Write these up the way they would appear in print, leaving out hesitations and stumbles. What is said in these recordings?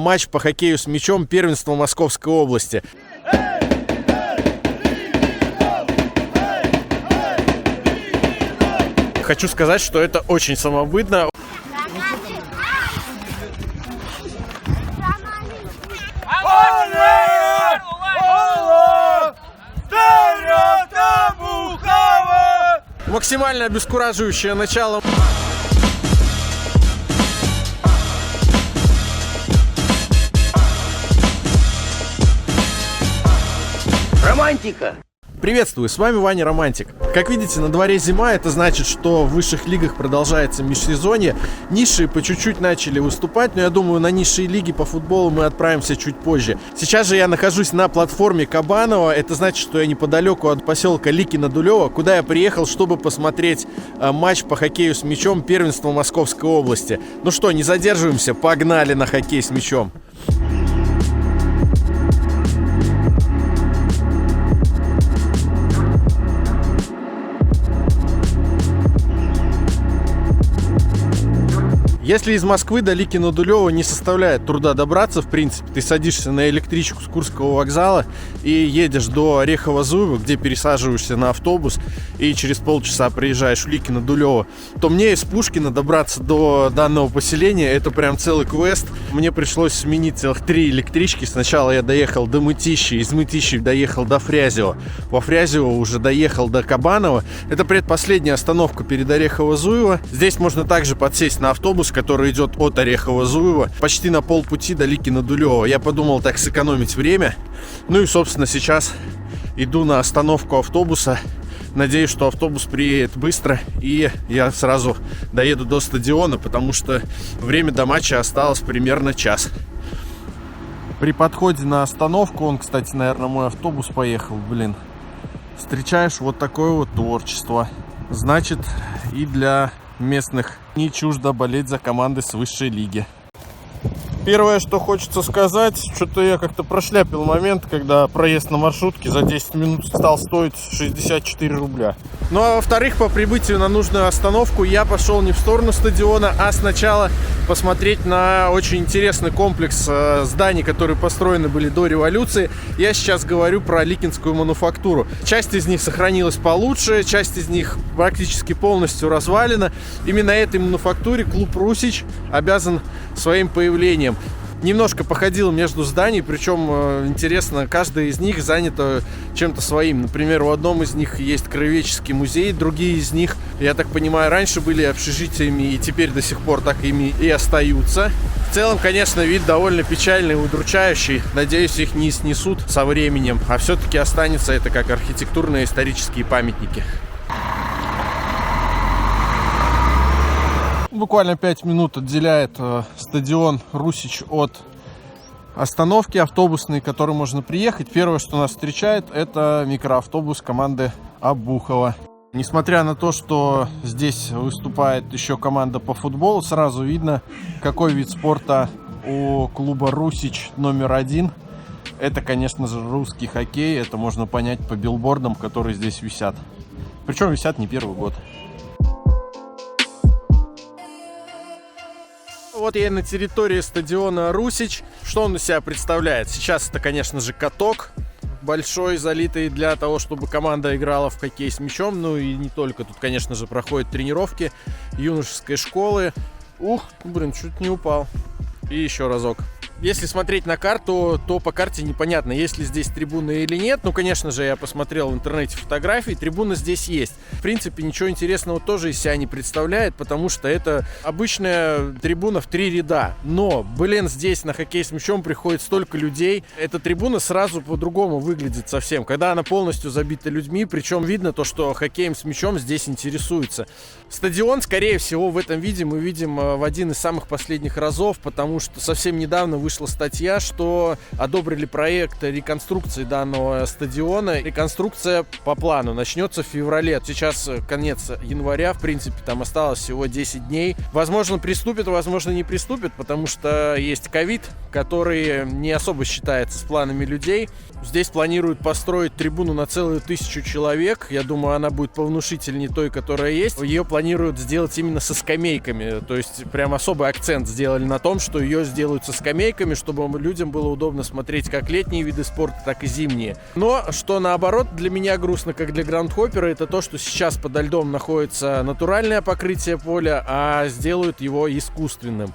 Матч по хоккею с мячом первенства Московской области. Хочу сказать, что это очень самобытно. Максимально обескураживающее начало. Романтика! Приветствую, с вами Ваня Романтик. Как видите, на дворе зима, это значит, что в высших лигах продолжается межсезонье. Низшие по чуть-чуть начали выступать, но я думаю, на низшие лиги по футболу мы отправимся чуть позже. Сейчас же я нахожусь на платформе Кабанова, это значит, что я неподалеку от поселка Ликино-Дулево, куда я приехал, чтобы посмотреть матч по хоккею с мячом первенства Московской области. Ну что, не задерживаемся, погнали на хоккей с мячом. Если из Москвы до Ликино-Дулево не составляет труда добраться, в принципе, ты садишься на электричку с Курского вокзала и едешь до Орехово-Зуево, где пересаживаешься на автобус и через полчаса приезжаешь в Ликино-Дулево, то мне из Пушкина добраться до данного поселения — это прям целый квест. Мне пришлось сменить целых 3 электрички. Сначала я доехал до Мытищи, из Мытищи доехал до Фрязева, во Фрязево уже доехал до Кабанова. Это предпоследняя остановка перед Орехово-Зуево. Здесь можно также подсесть на автобус, который идет от Орехово-Зуево почти на полпути до Ликино-Дулево. Я подумал так сэкономить время. Ну и, собственно, сейчас иду на остановку автобуса. Надеюсь, что автобус приедет быстро и я сразу доеду до стадиона, потому что время до матча осталось примерно час. При подходе на остановку, он, кстати, наверное, мой автобус поехал, встречаешь вот такое вот творчество. Значит, и для местных не чуждо болеть за команды с высшей лиги. Первое, что хочется сказать, что-то я как-то прошляпил момент, когда проезд на маршрутке за 10 минут стал стоить 64 рубля. Ну а во-вторых, по прибытию на нужную остановку я пошел не в сторону стадиона, а сначала посмотреть на очень интересный комплекс зданий, которые построены были до революции. Я сейчас говорю про Ликинскую мануфактуру. Часть из них сохранилась получше, часть из них практически полностью развалена. Именно этой мануфактуре клуб «Русич» обязан своим появлением. Немножко походил между зданий, причем интересно, каждая из них занята чем-то своим. Например, в одном из них есть краеведческий музей, другие из них, я так понимаю, раньше были общежитиями и теперь до сих пор так ими и остаются. В целом, конечно, вид довольно печальный и удручающий. Надеюсь, их не снесут со временем, а все-таки останется это как архитектурные исторические памятники. Буквально 5 минут отделяет стадион «Русич» от остановки автобусной, к которой можно приехать. Первое, что нас встречает, это микроавтобус команды Обухова. Несмотря на то, что здесь выступает еще команда по футболу, сразу видно, какой вид спорта у клуба «Русич» номер 1. Это, конечно же, русский хоккей. Это можно понять по билбордам, которые здесь висят. Причем висят не первый год. Вот я на территории стадиона «Русич». Что он из себя представляет? Сейчас это, конечно же, каток большой, залитый для того, чтобы команда играла в хоккей с мячом. Ну и не только. Тут, конечно же, проходят тренировки юношеской школы. Чуть не упал. И еще разок. Если смотреть на карту, то по карте непонятно, есть ли здесь трибуны или нет. Ну, конечно же, я посмотрел в интернете фотографии, трибуна здесь есть. В принципе, ничего интересного тоже из себя не представляет, потому что это обычная трибуна в 3 ряда. Но, здесь на хоккей с мячом приходит столько людей. Эта трибуна сразу по-другому выглядит совсем, когда она полностью забита людьми, причем видно то, что хоккеем с мячом здесь интересуются. Стадион, скорее всего, в этом виде мы видим в один из самых последних разов, потому что совсем недавно вышла статья, что одобрили проект реконструкции данного стадиона. Реконструкция по плану начнется в феврале. Сейчас конец января, в принципе, там осталось всего 10 дней. Возможно, приступит, возможно, не приступит, потому что есть ковид, который не особо считается с планами людей. Здесь планируют построить трибуну на целую 1000 человек. Я думаю, она будет повнушительнее той, которая есть. Ее планируют сделать именно со скамейками. То есть прям особый акцент сделали на том, что ее сделают со скамейками, чтобы людям было удобно смотреть как летние виды спорта, так и зимние. Но что наоборот для меня грустно, как для граундхоппера, это то, что сейчас подо льдом находится натуральное покрытие поля, а сделают его искусственным.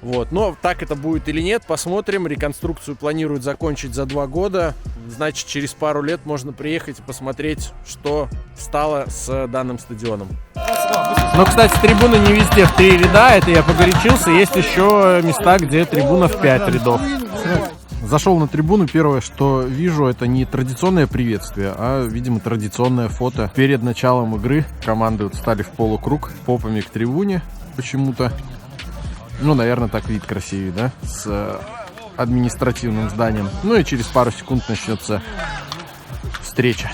Вот. Но так это будет или нет, посмотрим. Реконструкцию планируют закончить за 2 года. Значит, через пару лет можно приехать и посмотреть, что стало с данным стадионом. Но, кстати, трибуна не везде в 3 ряда. Это я погорячился. Есть еще места, где трибуна в 5 рядов. Зашел на трибуну, первое, что вижу, это не традиционное приветствие, а, видимо, традиционное фото. Перед началом игры команды вот встали в полукруг, попами к трибуне почему-то. Ну, наверное, так вид красивее, да, с административным зданием. Ну и через пару секунд начнется встреча.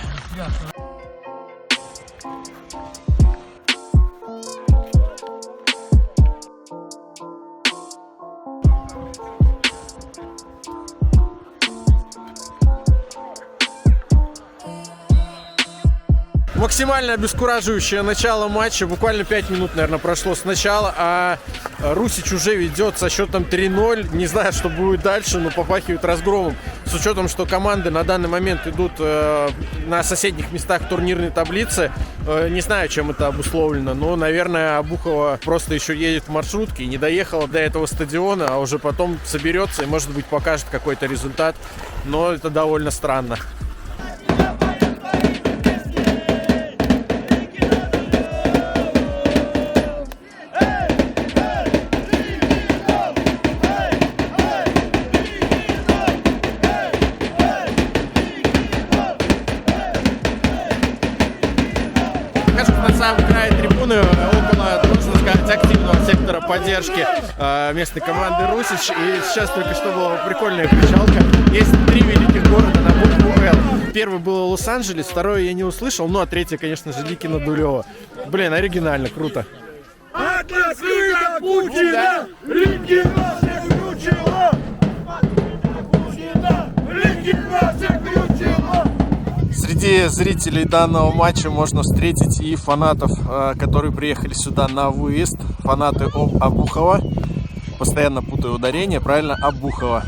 Максимально обескураживающее начало матча. Буквально 5 минут, наверное, прошло с начала, а Русич уже ведет со счетом 3-0. Не знаю, что будет дальше, но попахивает разгромом. С учетом, что команды на данный момент идут на соседних местах турнирной таблицы. Не знаю, чем это обусловлено, но, наверное, Обухова просто еще едет в маршрутке и не доехала до этого стадиона, а уже потом соберется и, может быть, покажет какой-то результат. Но это довольно странно. На самом крае трибуны, около, можно сказать, активного сектора поддержки местной команды Русич. И сейчас только что была прикольная кричалка. Есть 3 великих города на букву «Л». Первый был Лос-Анджелес, второй я не услышал, ну а третий, конечно же, Ликино Дулево. Блин, оригинально, круто. Среди зрителей данного матча можно встретить и фанатов, которые приехали сюда на выезд. Фанаты Обухова. Постоянно путаю ударение, правильно, Обухова.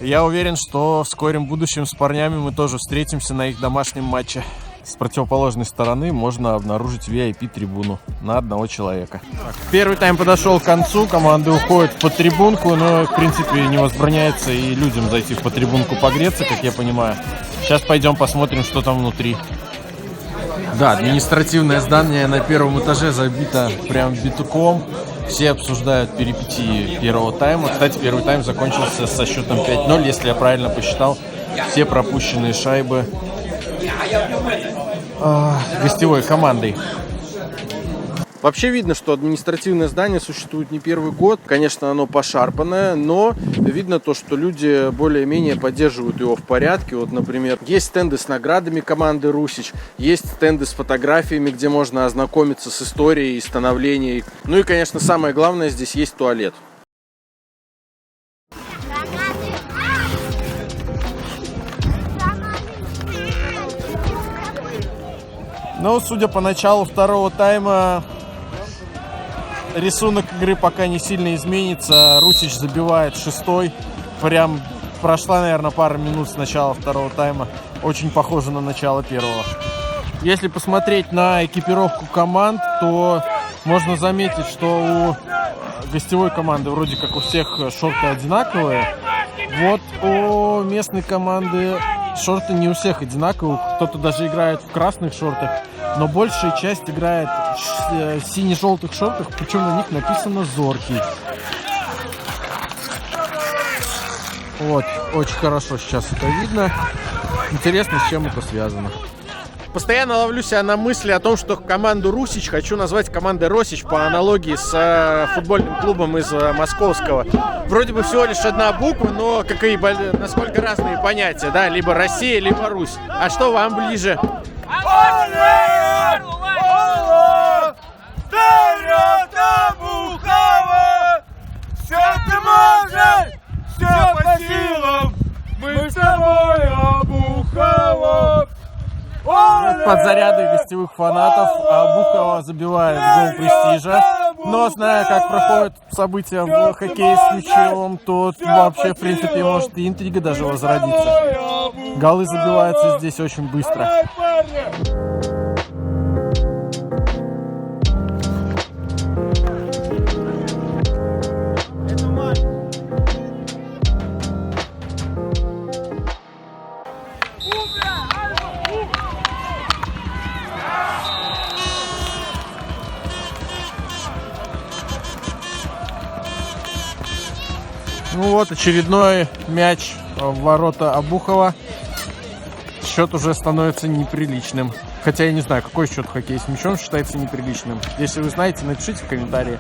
Я уверен, что в скором будущем с парнями мы тоже встретимся на их домашнем матче. С противоположной стороны можно обнаружить VIP-трибуну на 1 человека. Первый тайм подошел к концу, команды уходят в подтрибунку, но, в принципе, не возбраняется и людям зайти в подтрибунку погреться, как я понимаю. Сейчас пойдем посмотрим, что там внутри. Да, административное здание на 1-м этаже забито прям битуком. Все обсуждают перипетии первого тайма. Кстати, первый тайм закончился со счетом 5-0, если я правильно посчитал. Все пропущенные шайбы гостевой командой. Вообще видно, что административное здание существует не первый год. Конечно, оно пошарпанное, но видно то, что люди более-менее поддерживают его в порядке. Вот, например, есть стенды с наградами команды Русич, есть стенды с фотографиями, где можно ознакомиться с историей и становлением. Ну и, конечно, самое главное, здесь есть туалет. Но, судя по началу второго тайма, рисунок игры пока не сильно изменится. Русич забивает 6-й. Прям прошла, наверное, пара минут с начала второго тайма. Очень похоже на начало первого. Если посмотреть на экипировку команд, то можно заметить, что у гостевой команды вроде как у всех шорты одинаковые. Вот у местной команды шорты не у всех одинаковые. Кто-то даже играет в красных шортах, но большая часть играет в сине-желтых шортах, причем на них написано «Зоркий». Вот, очень хорошо сейчас это видно. Интересно, с чем это связано. Постоянно ловлю себя на мысли о том, что команду «Русич» хочу назвать командой «Росич» по аналогии с футбольным клубом из московского. Вроде бы всего лишь одна буква, но насколько разные понятия, да? Либо Россия, либо Русь. А что вам ближе? Все ты можешь, все по силам, мы с тобой Обухова. Под зарядой гостевых фанатов Обухова забивает гол престижа. Но зная, как проходят события в хоккее с мячом, тут вообще, в принципе, может и интрига даже возродиться. Голы забиваются здесь очень быстро. Ну вот, очередной мяч в ворота Обухова. Счет уже становится неприличным. Хотя я не знаю, какой счет в хоккее с мячом считается неприличным. Если вы знаете, напишите в комментарии.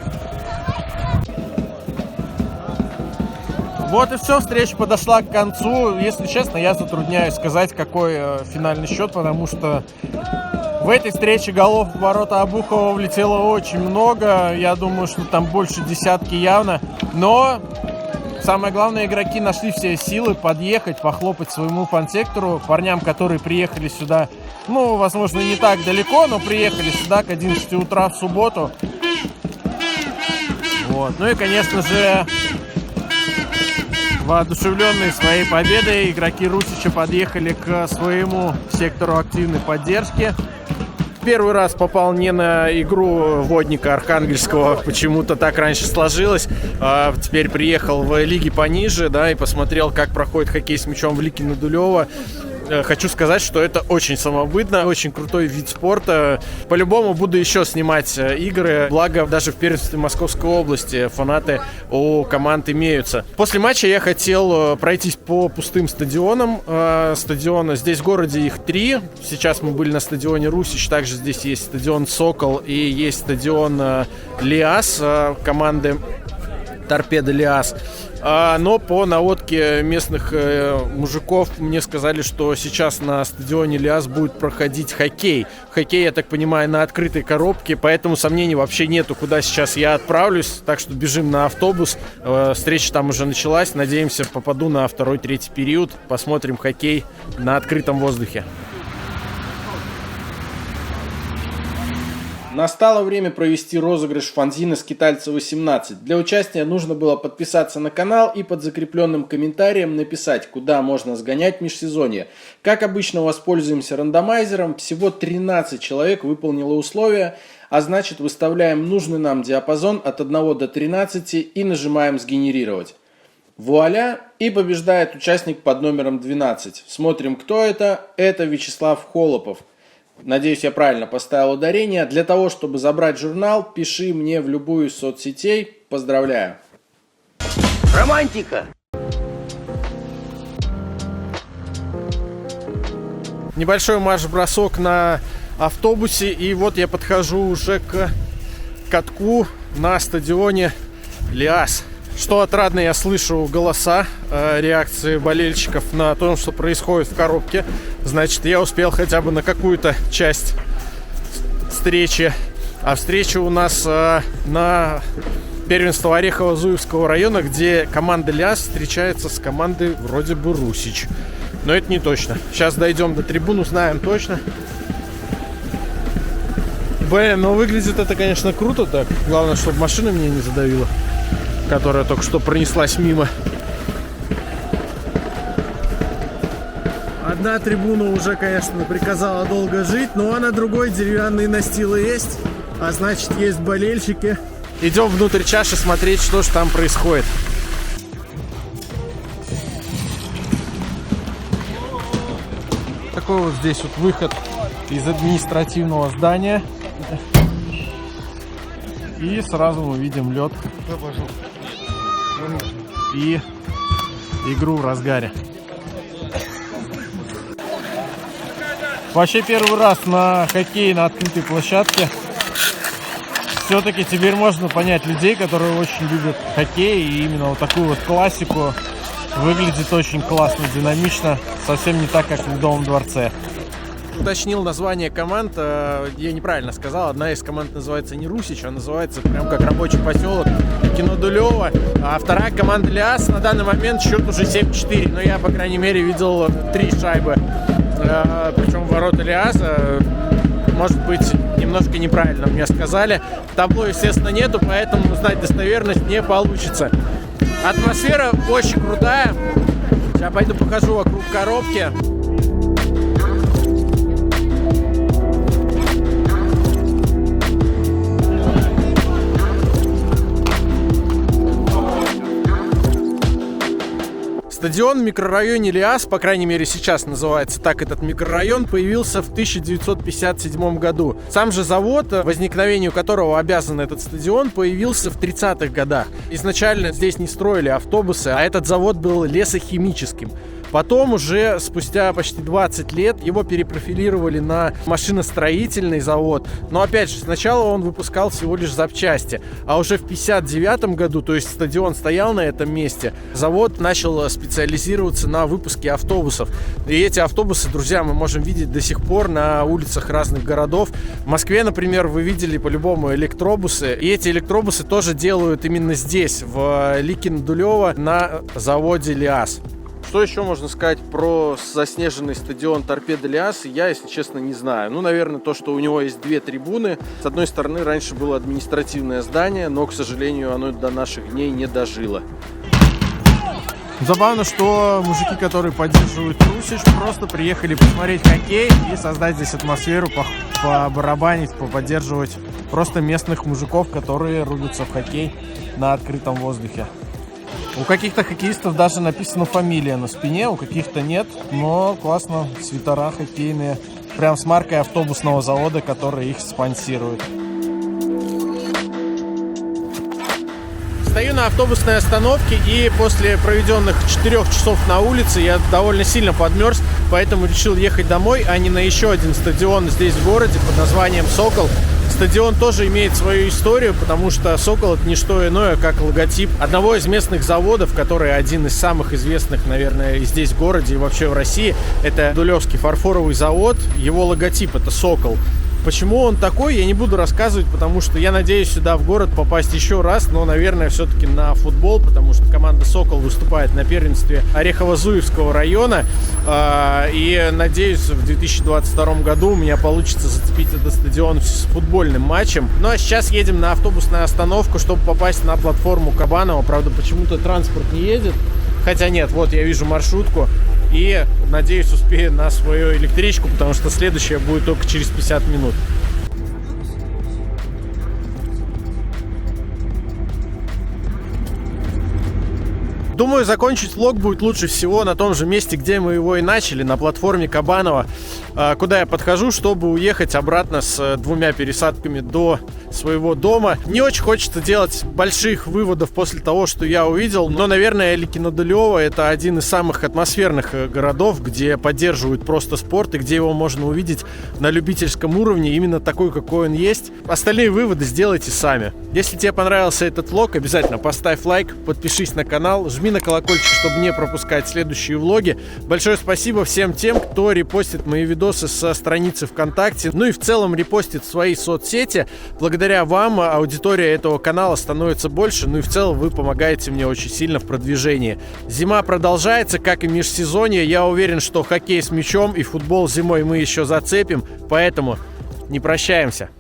Вот и все, встреча подошла к концу. Если честно, я затрудняюсь сказать, какой финальный счет, потому что в этой встрече голов в ворота Обухова влетело очень много. Я думаю, что там больше десятки явно. Но самое главное, игроки нашли все силы подъехать, похлопать своему фан-сектору, парням, которые приехали сюда, ну, возможно, не так далеко, но приехали сюда к 11 утра в субботу. Вот. Ну и, конечно же, воодушевленные своей победой, игроки Русича подъехали к своему сектору активной поддержки. Первый раз попал не на игру Водника Архангельского, почему-то так раньше сложилось. Теперь приехал в лиги пониже, да, и посмотрел, как проходит хоккей с мячом в Ликино Дулево. Хочу сказать, что это очень самобытно, очень крутой вид спорта. По-любому буду еще снимать игры, благо даже в первенстве Московской области фанаты у команд имеются. После матча я хотел пройтись по пустым стадионам. Стадионы здесь в городе их 3. Сейчас мы были на стадионе Русич, также здесь есть стадион Сокол и есть стадион Лиас команды Торпедо Лиас. Но по наводке местных мужиков мне сказали, что сейчас на стадионе Лиас будет проходить хоккей. Хоккей, я так понимаю, на открытой коробке, поэтому сомнений вообще нету, куда сейчас я отправлюсь. Так что бежим на автобус. Встреча там уже началась. Надеемся, попаду на 2-3 период. Посмотрим хоккей на открытом воздухе. Настало время провести розыгрыш фанзина «Скитальца 18». Для участия нужно было подписаться на канал и под закрепленным комментарием написать, куда можно сгонять межсезонье. Как обычно, воспользуемся рандомайзером. Всего 13 человек выполнило условия, а значит, выставляем нужный нам диапазон от 1 до 13 и нажимаем «Сгенерировать». Вуаля! И побеждает участник под номером 12. Смотрим, кто это. Это Вячеслав Холопов. Надеюсь, я правильно поставил ударение. Для того, чтобы забрать журнал, пиши мне в любую из соцсетей. Поздравляю. Романтика. Небольшой марш-бросок на автобусе. И вот я подхожу уже к катку на стадионе Лиас. Что отрадно, я слышу голоса, реакции болельщиков на то, что происходит в коробке. Значит, я успел хотя бы на какую-то часть встречи. А встреча у нас на первенство Орехово-Зуевского района, где команда Лиас встречается с командой вроде бы Русич. Но это не точно. Сейчас дойдем до трибун, узнаем точно. Блин, ну выглядит это, конечно, круто так. Главное, чтобы машина меня не задавила, которая только что пронеслась мимо. Одна трибуна уже, конечно, приказала долго жить, но на другой деревянные настилы есть, а значит, есть болельщики. Идем внутрь чаши смотреть, что же там происходит. Такой вот здесь вот выход из административного здания. И сразу мы видим лед. И игру в разгаре. Вообще первый раз на хоккей на открытой площадке. Все-таки теперь можно понять людей, которые очень любят хоккей, и именно вот такую вот классику. Выглядит очень классно, динамично, совсем не так, как в Ледовом дворце. Уточнил название команд, я неправильно сказал, одна из команд называется не Русич, а называется прям как рабочий поселок Кинодулево, а вторая команда Лиас, на данный момент счет уже 7-4, но я, по крайней мере, видел 3 шайбы, причем ворота Лиаса, может быть, немножко неправильно мне сказали. Табло, естественно, нету, поэтому узнать достоверность не получится. Атмосфера очень крутая. Сейчас пойду покажу вокруг коробки. Стадион в микрорайоне Лиас, по крайней мере сейчас называется так этот микрорайон, появился в 1957 году. Сам же завод, возникновению которого обязан этот стадион, появился в 30-х годах. Изначально здесь не строили автобусы, а этот завод был лесохимическим. Потом уже спустя почти 20 лет его перепрофилировали на машиностроительный завод. Но опять же, сначала он выпускал всего лишь запчасти. А уже в 1959 году, то есть стадион стоял на этом месте, завод начал специализироваться на выпуске автобусов. И эти автобусы, друзья, мы можем видеть до сих пор на улицах разных городов. В Москве, например, вы видели по-любому электробусы. И эти электробусы тоже делают именно здесь, в Ликино-Дулево, на заводе Лиас. Что еще можно сказать про заснеженный стадион Торпедо Лиас, я, если честно, не знаю. Ну, наверное, то, что у него есть 2 трибуны. С одной стороны, раньше было административное здание, но, к сожалению, оно до наших дней не дожило. Забавно, что мужики, которые поддерживают Русич, просто приехали посмотреть хоккей и создать здесь атмосферу, побарабанить, поподдерживать просто местных мужиков, которые рубятся в хоккей на открытом воздухе. У каких-то хоккеистов даже написана фамилия на спине, у каких-то нет, но классно, свитера хоккейные, прям с маркой автобусного завода, который их спонсирует. Стою на автобусной остановке, и после проведенных 4 часов на улице я довольно сильно подмерз, поэтому решил ехать домой, а не на еще один стадион здесь в городе под названием «Сокол». Стадион тоже имеет свою историю, потому что «Сокол» — это не что иное, как логотип одного из местных заводов, который один из самых известных, наверное, и здесь в городе, и вообще в России. Это Дулевский фарфоровый завод. Его логотип — это «Сокол». Почему он такой, я не буду рассказывать, потому что я надеюсь сюда в город попасть еще раз, но, наверное, все-таки на футбол, потому что команда «Сокол» выступает на первенстве Орехово-Зуевского района, и надеюсь, в 2022 году у меня получится зацепить этот стадион с футбольным матчем. Ну а сейчас едем на автобусную остановку, чтобы попасть на платформу Кабанова. Правда, почему-то транспорт не едет, хотя нет, вот я вижу маршрутку. И, надеюсь, успею на свою электричку, потому что следующая будет только через 50 минут. Думаю, закончить влог будет лучше всего на том же месте, где мы его и начали, на платформе Кабанова, куда я подхожу, чтобы уехать обратно с 2 пересадками до своего дома. Не очень хочется делать больших выводов после того, что я увидел, но, наверное, Ликино-Дулево — это один из самых атмосферных городов, где поддерживают просто спорт и где его можно увидеть на любительском уровне, именно такой, какой он есть. Остальные выводы сделайте сами. Если тебе понравился этот влог, обязательно поставь лайк, подпишись на канал, жми на колокольчик, чтобы не пропускать следующие влоги. Большое спасибо всем тем, кто репостит мои видосы со страницы ВКонтакте, ну и в целом репостит в свои соцсети. Благодаря вам аудитория этого канала становится больше, ну и в целом вы помогаете мне очень сильно в продвижении. Зима продолжается, как и межсезонье. Я уверен, что хоккей с мячом и футбол зимой мы еще зацепим, поэтому не прощаемся.